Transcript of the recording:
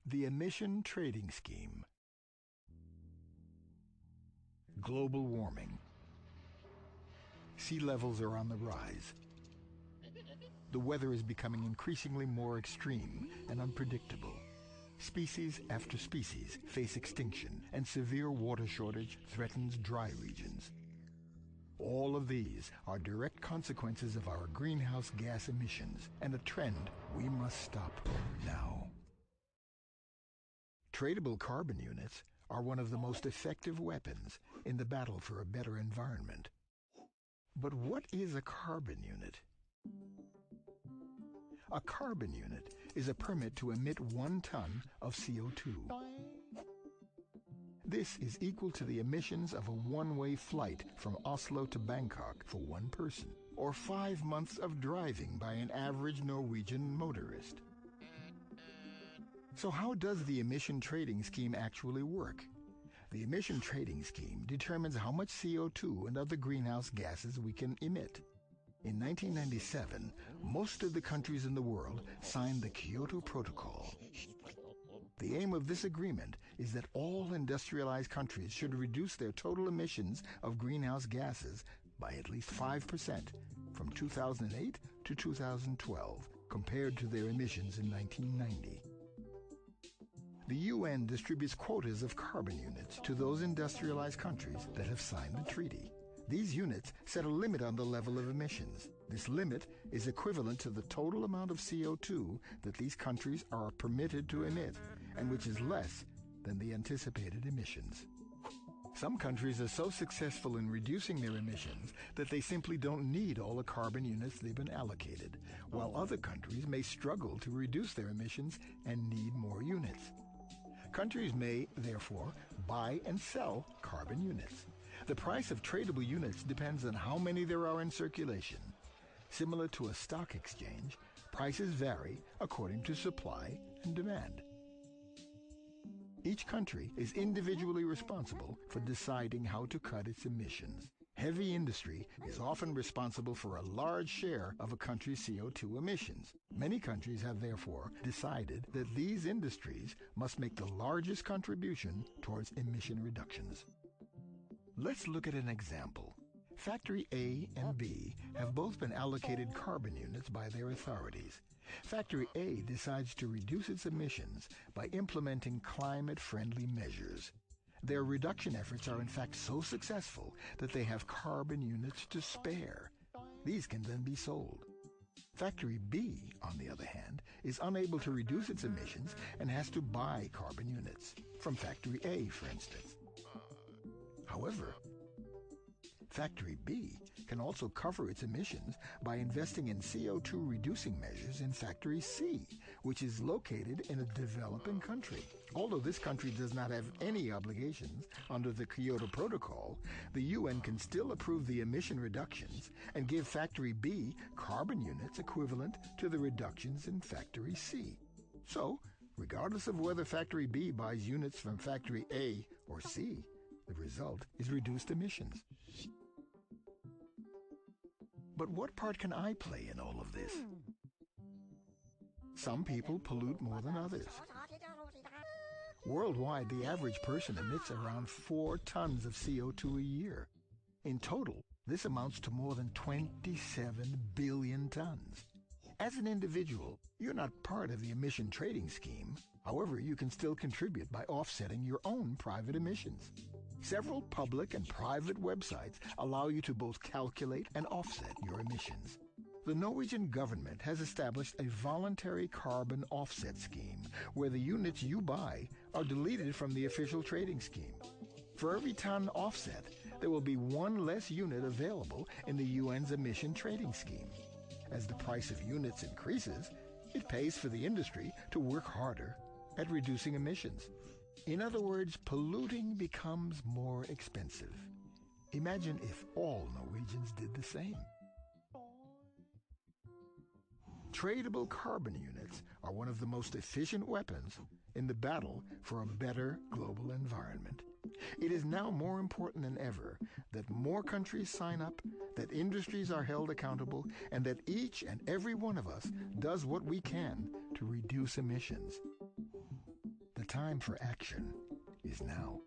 The Emission Trading Scheme. Global warming. Sea levels are on the rise. The weather is becoming increasingly more extreme and unpredictable. Species after species face extinction, and severe water shortage threatens dry regions. All of these are direct consequences of our greenhouse gas emissions, and a trend we must stop now. Tradable carbon units are one of the most effective weapons in the battle for a better environment. But what is a carbon unit? A carbon unit is a permit to emit 1 ton of CO2. This is equal to the emissions of a one-way flight from Oslo to Bangkok for one person, or 5 months of driving by an average Norwegian motorist. So how does the emission trading scheme actually work? The emission trading scheme determines how much CO2 and other greenhouse gases we can emit. In 1997, most of the countries in the world signed the Kyoto Protocol. The aim of this agreement is that all industrialized countries should reduce their total emissions of greenhouse gases by at least 5% from 2008 to 2012, compared to their emissions in 1990. The UN distributes quotas of carbon units to those industrialized countries that have signed the treaty. These units set a limit on the level of emissions. This limit is equivalent to the total amount of CO2 that these countries are permitted to emit, and which is less than the anticipated emissions. Some countries are so successful in reducing their emissions that they simply don't need all the carbon units they've been allocated, while other countries may struggle to reduce their emissions and need more units. Countries may, therefore, buy and sell carbon units. The price of tradable units depends on how many there are in circulation. Similar to a stock exchange, prices vary according to supply and demand. Each country is individually responsible for deciding how to cut its emissions. Heavy industry is often responsible for a large share of a country's CO2 emissions. Many countries have therefore decided that these industries must make the largest contribution towards emission reductions. Let's look at an example. Factory A and B have both been allocated carbon units by their authorities. Factory A decides to reduce its emissions by implementing climate-friendly measures. Their reduction efforts are in fact so successful that they have carbon units to spare. These can then be sold. Factory B, on the other hand, is unable to reduce its emissions and has to buy carbon units, from Factory A, for instance. However, Factory B can also cover its emissions by investing in CO2 reducing measures in Factory C, which is located in a developing country. Although this country does not have any obligations under the Kyoto Protocol, the UN can still approve the emission reductions and give Factory B carbon units equivalent to the reductions in Factory C. So, regardless of whether Factory B buys units from Factory A or C, the result is reduced emissions. But what part can I play in all of this? Some people pollute more than others. Worldwide, the average person emits around 4 tons of CO2 a year. In total, this amounts to more than 27 billion tons. As an individual, you're not part of the emission trading scheme. However, you can still contribute by offsetting your own private emissions. Several public and private websites allow you to both calculate and offset your emissions. The Norwegian government has established a voluntary carbon offset scheme where the units you buy are deleted from the official trading scheme. For every ton offset, there will be 1 less unit available in the UN's emission trading scheme. As the price of units increases, it pays for the industry to work harder at reducing emissions. In other words, polluting becomes more expensive. Imagine if all Norwegians did the same. Tradable carbon units are one of the most efficient weapons in the battle for a better global environment. It is now more important than ever that more countries sign up, that industries are held accountable, and that each and every one of us does what we can to reduce emissions. time for action is now.